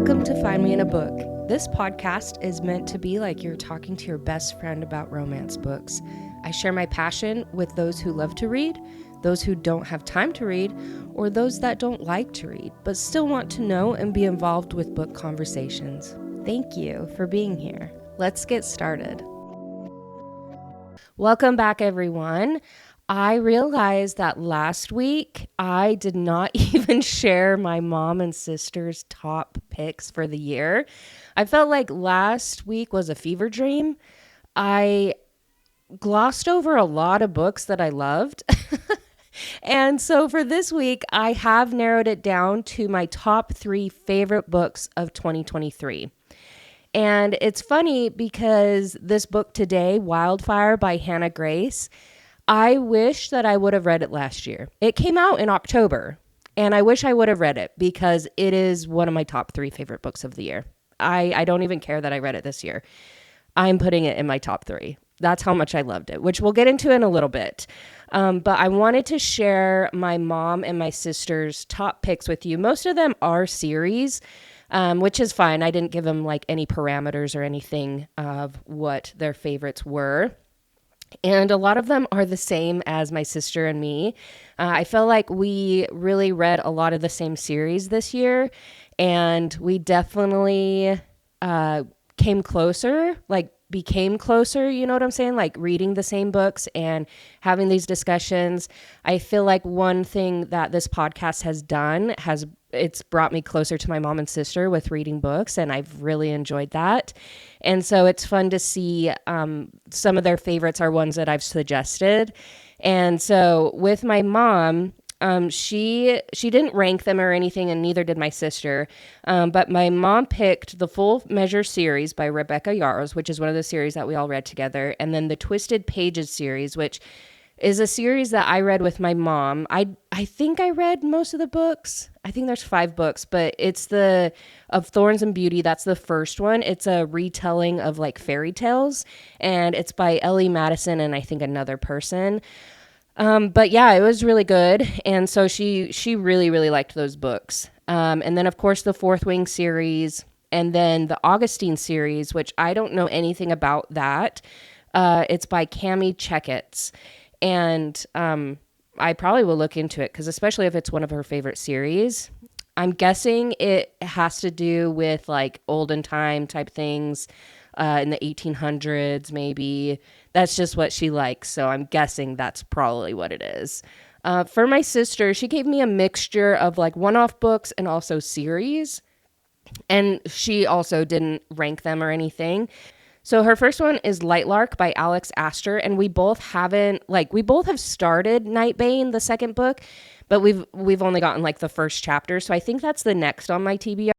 Welcome to Find Me in a Book. This podcast is meant to be like you're talking to your best friend about romance books. I share my passion with those who love to read, those who don't have time to read, or those that don't like to read, but still want to know and be involved with book conversations. Thank you for being here. Let's get started. Welcome back, everyone. I realized that last week I did not even share my mom and sister's top picks for the year. I felt like last week was a fever dream. I glossed over a lot of books that I loved. And so for this week, I have narrowed it down to my top 3 favorite books of 2023. And it's funny because this book today, Wildfire by Hannah Grace, I wish that I would have read it last year. It came out in October, and I wish I would have read it because it is one of my top 3 favorite books of the year. I don't even care that I read it this year. I'm putting it in my top 3. That's how much I loved it, which we'll get into in a little bit. But I wanted to share my mom and my sister's top picks with you. Most of them are series, which is fine. I didn't give them like any parameters or anything of what their favorites were. And a lot of them are the same as my sister and me. I feel like we really read a lot of the same series this year, and we definitely became closer, you know what I'm saying? Like reading the same books and having these discussions. I feel like one thing that this podcast has done it's brought me closer to my mom and sister with reading books, and I've really enjoyed that. And so it's fun to see some of their favorites are ones that I've suggested. And so with my mom, she didn't rank them or anything, and neither did my sister. But my mom picked the Full Measure series by Rebecca Yarros, which is one of the series that we all read together, and then the Twisted Pages series, which is a series that I read with my mom. I think I read most of the books. I think there's 5 books, but it's of Thorns and Beauty. That's the first one. It's a retelling of like fairy tales, and it's by Ellie Madison and I think another person. But yeah, it was really good. And so she really, really liked those books. And then of course the Fourth Wing series, and then the Augustine series, which I don't know anything about that. It's by Cami, Checketts. And I probably will look into it because especially if it's one of her favorite series, I'm guessing it has to do with like olden time type things in the 1800s, maybe. That's just what she likes. So I'm guessing that's probably what it is. For my sister, she gave me a mixture of like one-off books and also series. And she also didn't rank them or anything. So her first one is Lightlark by Aster, and we both have started Nightbane, the second book, but we've only gotten like the first chapter. So I think that's the next on my TBR.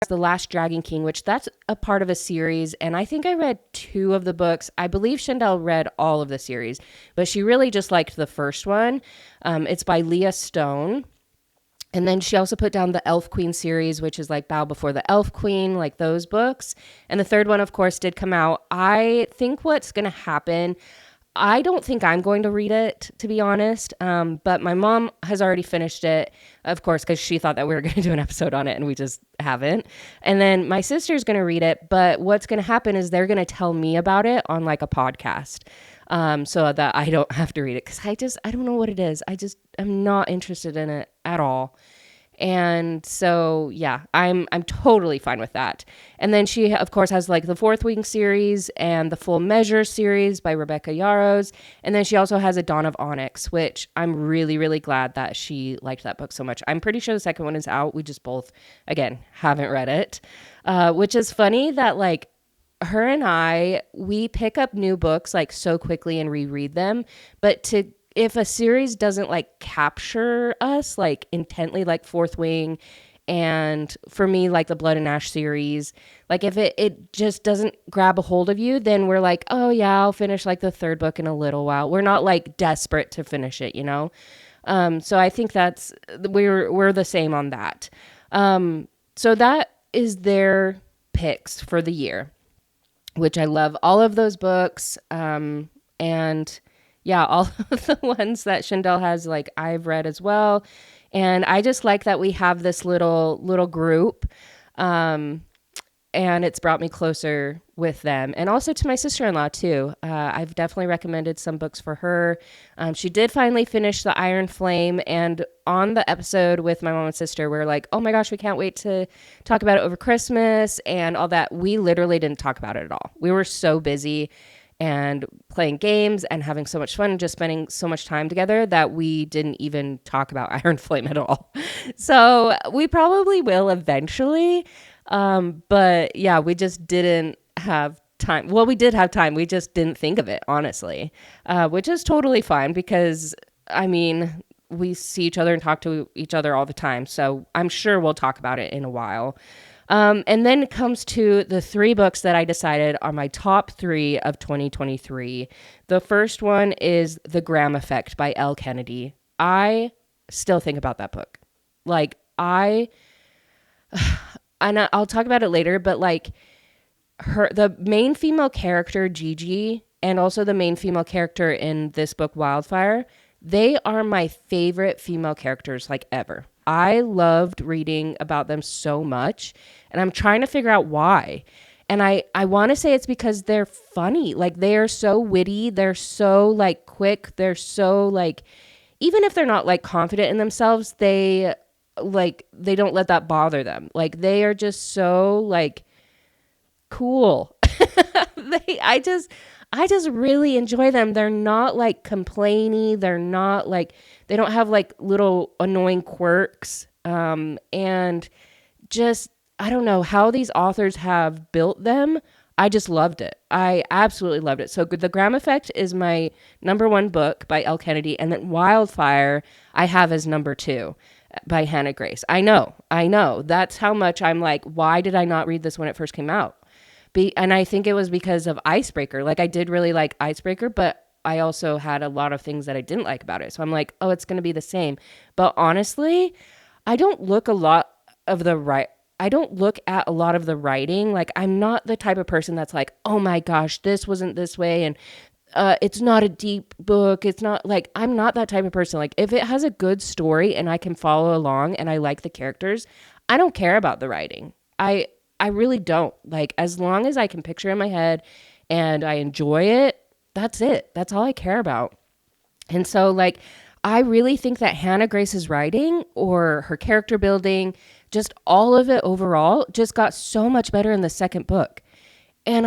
The Last Dragon King, which that's a part of a series, and I think I read 2 of the books. I believe Shandell read all of the series, but she really just liked the first one. It's by Leia Stone. And then she also put down the Elf Queen series, which is like Bow Before the Elf Queen, like those books. And the third one, of course, did come out. I think what's going to happen, I don't think I'm going to read it, to be honest. But my mom has already finished it, of course, because she thought that we were going to do an episode on it, and we just haven't. And then my sister's going to read it. But what's going to happen is they're going to tell me about it on like a podcast. So that I don't have to read it because I don't know what it is. I'm not interested in it at all. And so, yeah, I'm totally fine with that. And then she, of course, has like the Fourth Wing series and the Full Measure series by Rebecca Yarros. And then she also has a Dawn of Onyx, which I'm really, really glad that she liked that book so much. I'm pretty sure the second one is out. We just both, again, haven't read it, which is funny that like, her and we pick up new books like so quickly and reread them. But if a series doesn't like capture us like intently, like Fourth Wing, and for me, like the Blood and Ash series, like if it just doesn't grab a hold of you, then we're like, oh yeah, I'll finish like the third book in a little while. We're not like desperate to finish it, you know? So I think we're the same on that. So that is their picks for the year, which I love all of those books. And Yeah, all of the ones that Shindell has, like I've read as well. And I just like that we have this little group. Um, and it's brought me closer with them, and also to my sister-in-law too. I've definitely recommended some books for her. She did finally finish The Iron Flame, and on the episode with my mom and sister, we are like, oh my gosh, we can't wait to talk about it over Christmas and all that. We literally didn't talk about it at all. We were so busy and playing games and having so much fun and just spending so much time together that we didn't even talk about Iron Flame at all. So we probably will eventually. But yeah, we just didn't have time. Well, we did have time. We just didn't think of it, honestly, which is totally fine because, I mean, we see each other and talk to each other all the time. So I'm sure we'll talk about it in a while. And then it comes to the three books that I decided are my top three of 2023. The first one is The Graham Effect by Elle Kennedy. I still think about that book. Like, and I'll talk about it later, but like the main female character, Gigi, and also the main female character in this book, Wildfire, they are my favorite female characters like ever. I loved reading about them so much, and I'm trying to figure out why. And I want to say it's because they're funny. Like, they are so witty. They're so like quick. They're so like, even if they're not like confident in themselves, they don't let that bother them. Like, they are just so like cool. I just really enjoy them. They're not like complainy. They're not like, they don't have like little annoying quirks. And just, I don't know how these authors have built them. I just loved it. I absolutely loved it. So The Graham Effect is my number one book by Elle Kennedy. And then Wildfire I have as number two by Hannah Grace. I know. That's how much I'm like, why did I not read this when it first came out? And I think it was because of Icebreaker. Like, I did really like Icebreaker, but I also had a lot of things that I didn't like about it. So I'm like, oh, it's going to be the same. But honestly, I don't look a lot of the right. I don't look at a lot of the writing. Like, I'm not the type of person that's like, oh my gosh, this wasn't this way. And it's not a deep book. It's not like, I'm not that type of person. Like, if it has a good story and I can follow along and I like the characters, I don't care about the writing. I really don't. Like, as long as I can picture in my head and I enjoy it, that's it. That's all I care about. And so, like, I really think that Hannah Grace's writing or her character building, just all of it overall, just got so much better in the second book. And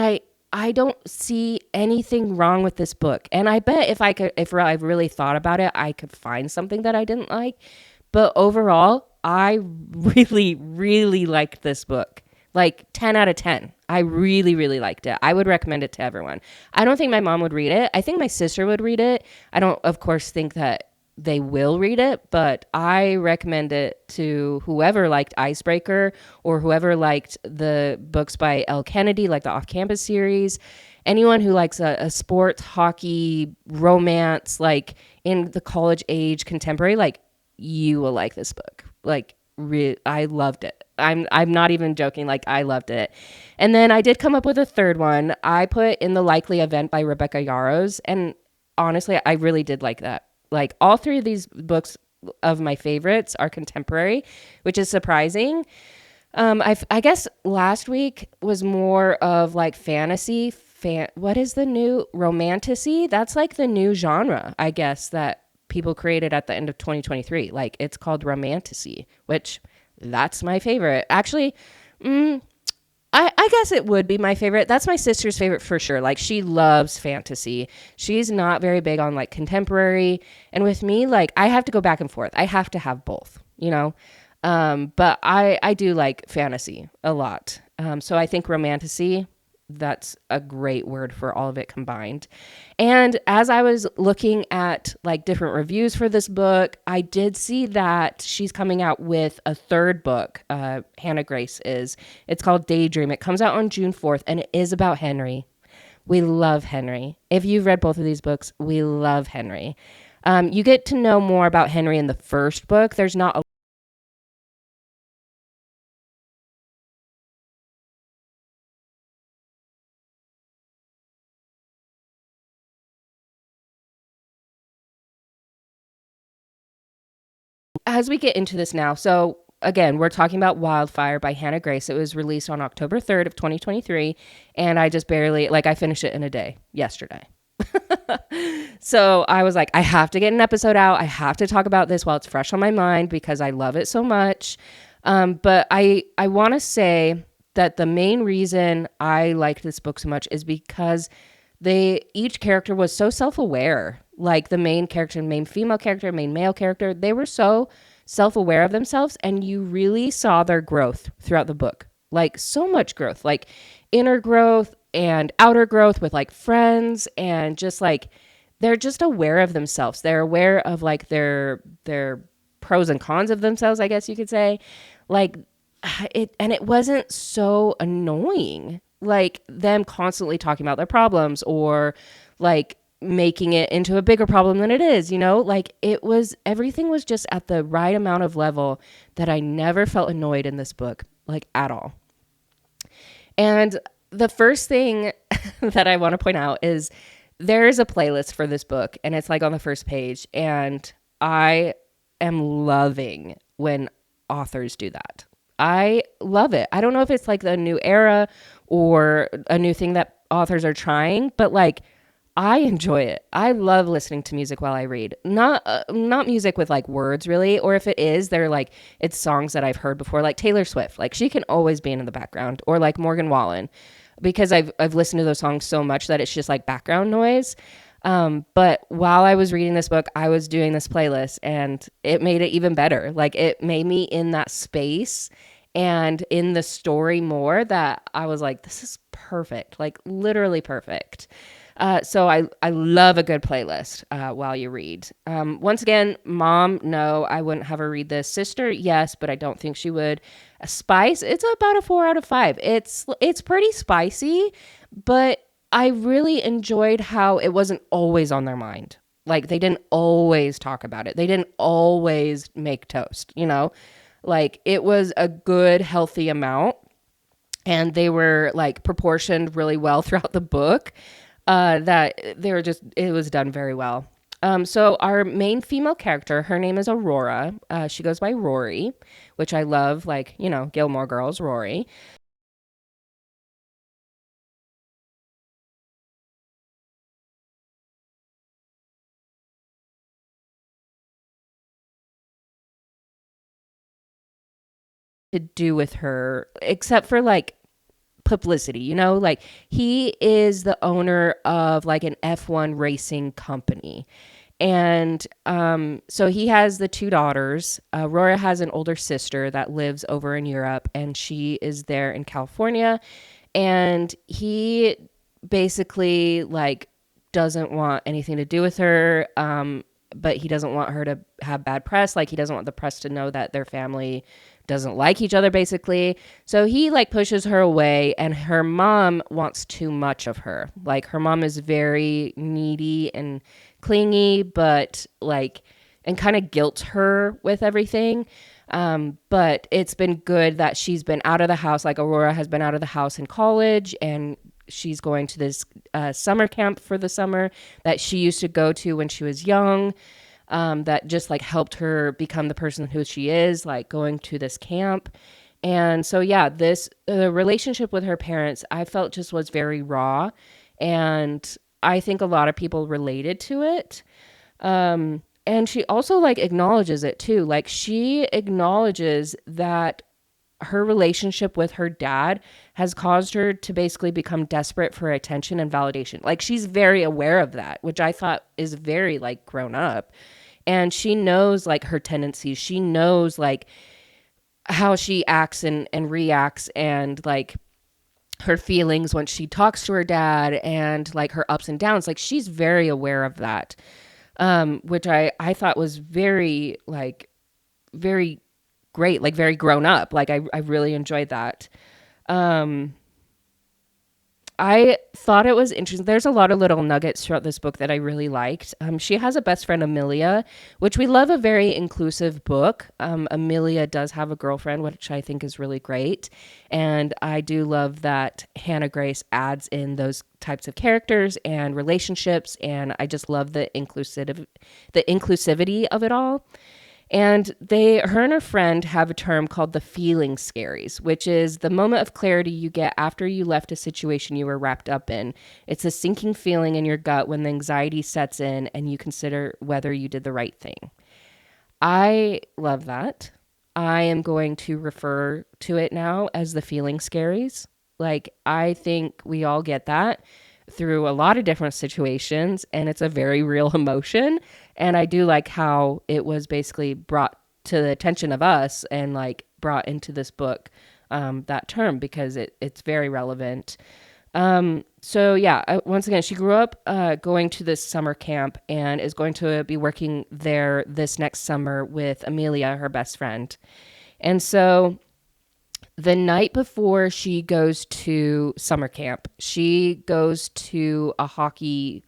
I don't see anything wrong with this book. And I bet if I really thought about it, I could find something that I didn't like. But overall, I really, really liked this book. Like 10 out of 10. I really, really liked it. I would recommend it to everyone. I don't think my mom would read it. I think my sister would read it. I don't, of course, think that they will read it, but I recommend it to whoever liked Icebreaker or whoever liked the books by Elle Kennedy, like the Off Campus series. Anyone who likes a sports, hockey, romance, like in the college age, contemporary, like, you will like this book. Like, I loved it. I'm not even joking. Like, I loved it. And then I did come up with a third one. I put In the Likely Event by Rebecca Yarros. And honestly, I really did like that. Like, all three of these books of my favorites are contemporary, which is surprising. I guess last week was more of like fantasy. What is the new romantasy? That's like the new genre, I guess, that people created at the end of 2023. Like, it's called romantasy, which that's my favorite. Actually, I guess it would be my favorite. That's my sister's favorite for sure. Like, she loves fantasy. She's not very big on like contemporary. And with me, like, I have to go back and forth. I have to have both, you know? But I do like fantasy a lot. So I think romantasy, that's a great word for all of it combined. And as I was looking at like different reviews for this book, I did see that she's coming out with a third book. Hannah Grace is. It's called Daydream. It comes out on June 4th, and it is about Henry. We love Henry. If you've read both of these books, we love Henry. You get to know more about Henry in the first book. There's not a As we get into this now, so again, we're talking about Wildfire by Hannah Grace. It was released on October 3rd of 2023, and I just barely, like, I finished it in a day yesterday. So I was like, I have to get an episode out. I have to talk about this while it's fresh on my mind because I love it so much. But I want to say that the main reason I liked this book so much is because each character was so self-aware. Like the main character, main female character, main male character, they were so self-aware of themselves, and you really saw their growth throughout the book. Like so much growth, like inner growth and outer growth with like friends, and just like they're just aware of themselves. They're aware of like their pros and cons of themselves, I guess you could say. Like it wasn't so annoying, like them constantly talking about their problems or like making it into a bigger problem than it is, like everything was just at the right amount of level that I never felt annoyed in this book, like at all. And the first thing that I want to point out is there is a playlist for this book, and it's like on the first page, and I am loving when authors do that. I love it. I don't know if it's like the new era or a new thing that authors are trying, but like I enjoy it. I love listening to music while I read. Not music with like words really, or if it is, they're like it's songs that I've heard before, like Taylor Swift. Like she can always be in the background, or like Morgan Wallen, because I've listened to those songs so much that it's just like background noise. But while I was reading this book, I was doing this playlist, and it made it even better. Like it made me in that space and in the story more, that I was like, this is perfect, like literally perfect. So I love a good playlist while you read. Once again, mom, no, I wouldn't have her read this. Sister, yes, but I don't think she would. Spice, it's about a 4 out of 5. It's pretty spicy, but I really enjoyed how it wasn't always on their mind. Like they didn't always talk about it. They didn't always make toast, Like it was a good, healthy amount, and they were like proportioned really well throughout the book. That they were just, it was done very well. So our main female character, her name is Aurora. She goes by Rory, which I love, like, Gilmore Girls, Rory. To do with her, except for like publicity, like he is the owner of like an F1 racing company. And so he has the two daughters. Aurora has an older sister that lives over in Europe, and she is there in California. And he basically like doesn't want anything to do with her. But he doesn't want her to have bad press. Like he doesn't want the press to know that their family doesn't like each other, basically. So he like pushes her away, and her mom wants too much of her. Like her mom is very needy and clingy, but like, and kind of guilt her with everything. But it's been good that she's been out of the house. Like Aurora has been out of the house in college, and she's going to this summer camp for the summer that she used to go to when she was young. That just like helped her become the person who she is, like going to this camp. And so, yeah, the relationship with her parents, I felt just was very raw. And I think a lot of people related to it. And she also like acknowledges it too. Like she acknowledges that her relationship with her dad has caused her to basically become desperate for attention and validation. Like she's very aware of that, which I thought is very like grown up. And she knows like her tendencies. She knows like how she acts and reacts, and like her feelings when she talks to her dad, and like her ups and downs. Like she's very aware of that, which I thought was very like very great, like very grown up. Like I really enjoyed that. I thought it was interesting. There's a lot of little nuggets throughout this book that I really liked. She has a best friend, Amelia, which we love, a very inclusive book. Amelia does have a girlfriend, which I think is really great. And I do love that Hannah Grace adds in those types of characters and relationships. And I just love the inclusivity of it all. And her and her friend have a term called the feeling scaries, which is the moment of clarity you get after you left a situation you were wrapped up in. It's a sinking feeling in your gut when the anxiety sets in and you consider whether you did the right thing. I love that. I am going to refer to it now as the feeling scaries. Like, I think we all get that through a lot of different situations, and it's a very real emotion. And I do like how it was basically brought to the attention of us and like brought into this book, that term, because it's very relevant. So yeah, once again, she grew up going to this summer camp and is going to be working there this next summer with Amelia, her best friend. And so the night before she goes to summer camp, she goes to a hockey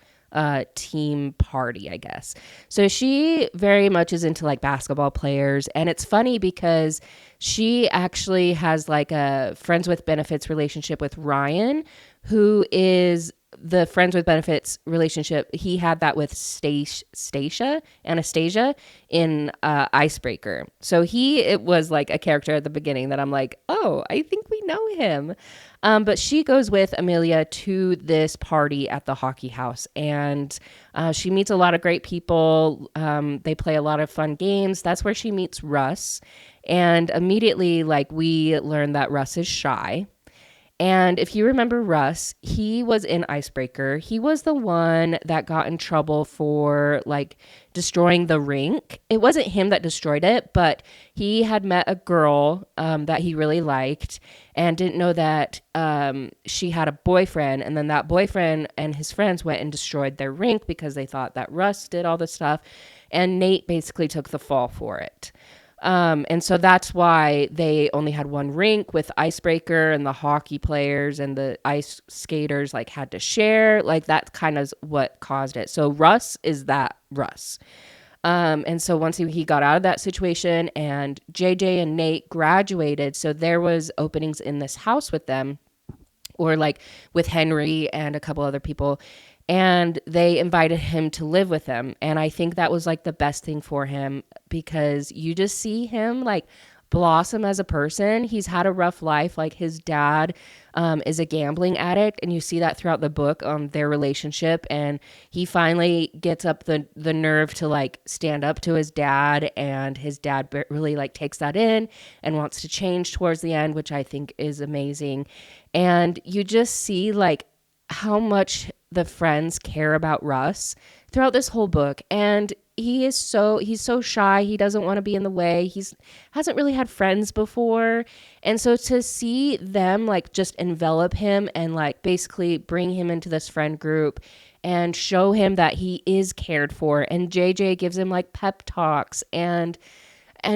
team party, I guess. So she very much is into like basketball players. And it's funny because she actually has like a friends with benefits relationship with Ryan, who is the friends with benefits relationship. He had that with Anastasia in Icebreaker. So it was like a character at the beginning that I'm like, oh, I think we know him. But she goes with Amelia to this party at the hockey house, and she meets a lot of great people. They play a lot of fun games. That's where she meets Russ. And immediately, like, we learn that Russ is shy. And if you remember Russ, he was in Icebreaker. He was the one that got in trouble for like destroying the rink. It wasn't him that destroyed it, but he had met a girl that he really liked and didn't know that she had a boyfriend. And then that boyfriend and his friends went and destroyed their rink because they thought that Russ did all this stuff. And Nate basically took the fall for it. And so that's why they only had one rink with Icebreaker, and the hockey players and the ice skaters like had to share. Like, that kind of what caused it. So Russ is that Russ. And so once he got out of that situation, and JJ and Nate graduated, so there was openings in this house with them, or like with Henry and a couple other people. And they invited him to live with them. And I think that was like the best thing for him, because you just see him like blossom as a person. He's had a rough life. Like, his dad is a gambling addict, and you see that throughout the book on their relationship. And he finally gets up the nerve to like stand up to his dad, and his dad really like takes that in and wants to change towards the end, which I think is amazing. And you just see like how much the friends care about Russ throughout this whole book. And he's so shy. He doesn't want to be in the way. Hasn't really had friends before. And so to see them like just envelop him and like basically bring him into this friend group and show him that he is cared for. And JJ gives him like pep talks, and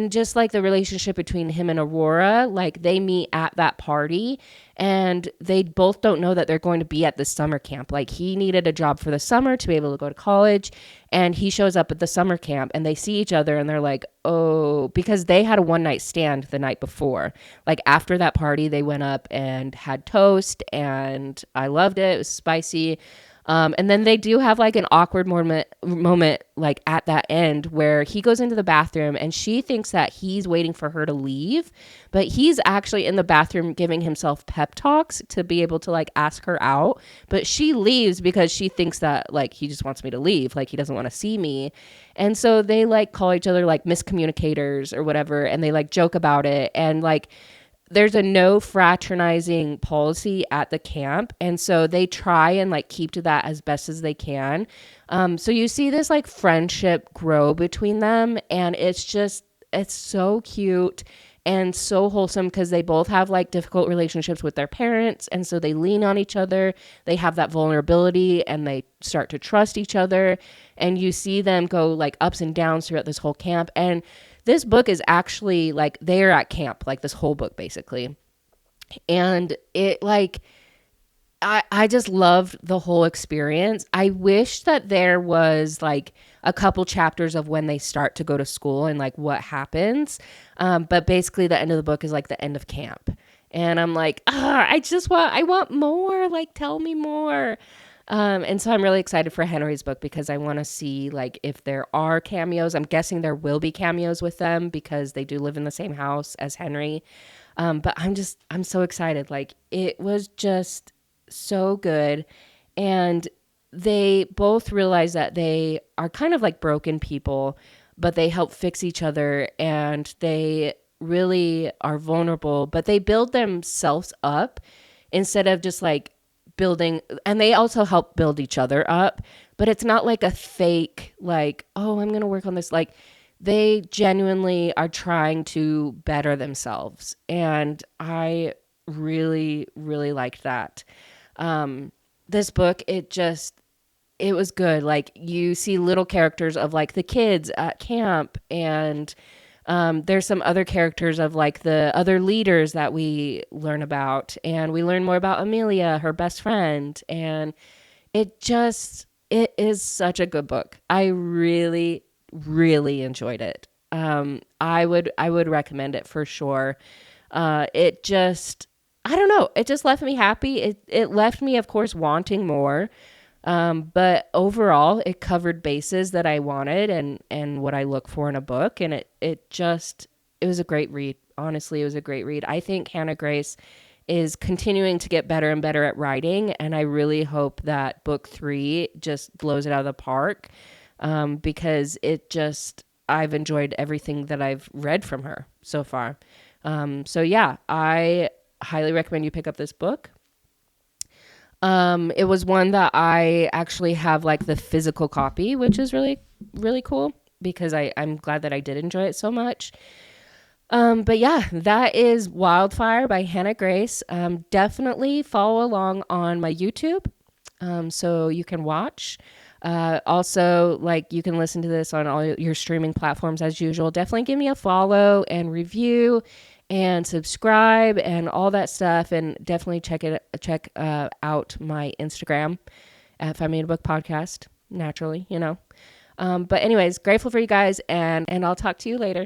just like the relationship between him and Aurora, like they meet at that party, and they both don't know that they're going to be at this summer camp. Like, he needed a job for the summer to be able to go to college, and he shows up at the summer camp, and they see each other, and they're like, oh, because they had a one night stand the night before. Like, after that party, they went up and had toast, and I loved it. It was spicy. And then they do have like an awkward moment like at that end where he goes into the bathroom and she thinks that he's waiting for her to leave, but he's actually in the bathroom giving himself pep talks to be able to like ask her out. But she leaves because she thinks that like he just wants me to leave, like he doesn't want to see me. And so they like call each other like miscommunicators or whatever, and they like joke about it. And like, there's a no fraternizing policy at the camp. And so they try and like keep to that as best as they can. So you see this like friendship grow between them. And it's so cute and so wholesome, because they both have like difficult relationships with their parents. And so they lean on each other. They have that vulnerability and they start to trust each other. And you see them go like ups and downs throughout this whole camp. And this book is actually like they're at camp, like this whole book basically. And it like, I just loved the whole experience. I wish that there was like a couple chapters of when they start to go to school and like what happens. But basically the end of the book is like the end of camp. And I'm like, I want more, like tell me more. And so I'm really excited for Henry's book because I want to see like if there are cameos. I'm guessing there will be cameos with them because they do live in the same house as Henry. But I'm so excited. Like it was just so good. And they both realize that they are kind of like broken people, but they help fix each other and they really are vulnerable, but they build themselves up instead of just like building, and they also help build each other up, but it's not like a fake like, oh, I'm going to work on this. Like they genuinely are trying to better themselves, and I really really liked that. This book, it was good. Like you see little characters of like the kids at camp, and there's some other characters of like the other leaders that we learn about, and we learn more about Amelia, her best friend, and it is such a good book. I really really enjoyed it. I would recommend it for sure. It just, I don't know, it just left me happy. It left me, of course, wanting more. But overall, it covered bases that I wanted and what I look for in a book. And it was a great read. Honestly, it was a great read. I think Hannah Grace is continuing to get better and better at writing. And I really hope that book 3 just blows it out of the park. Because I've enjoyed everything that I've read from her so far. So yeah, I highly recommend you pick up this book. It was one that I actually have like the physical copy, which is really, really cool because I'm glad that I did enjoy it so much. But yeah, that is Wildfire by Hannah Grace. Definitely follow along on my YouTube, so you can watch. Also, like you can listen to this on all your streaming platforms as usual. Definitely give me a follow and review and subscribe and all that stuff. And definitely check out my Instagram at Find Me a Book Podcast, naturally, you know. But anyways, grateful for you guys, and I'll talk to you later.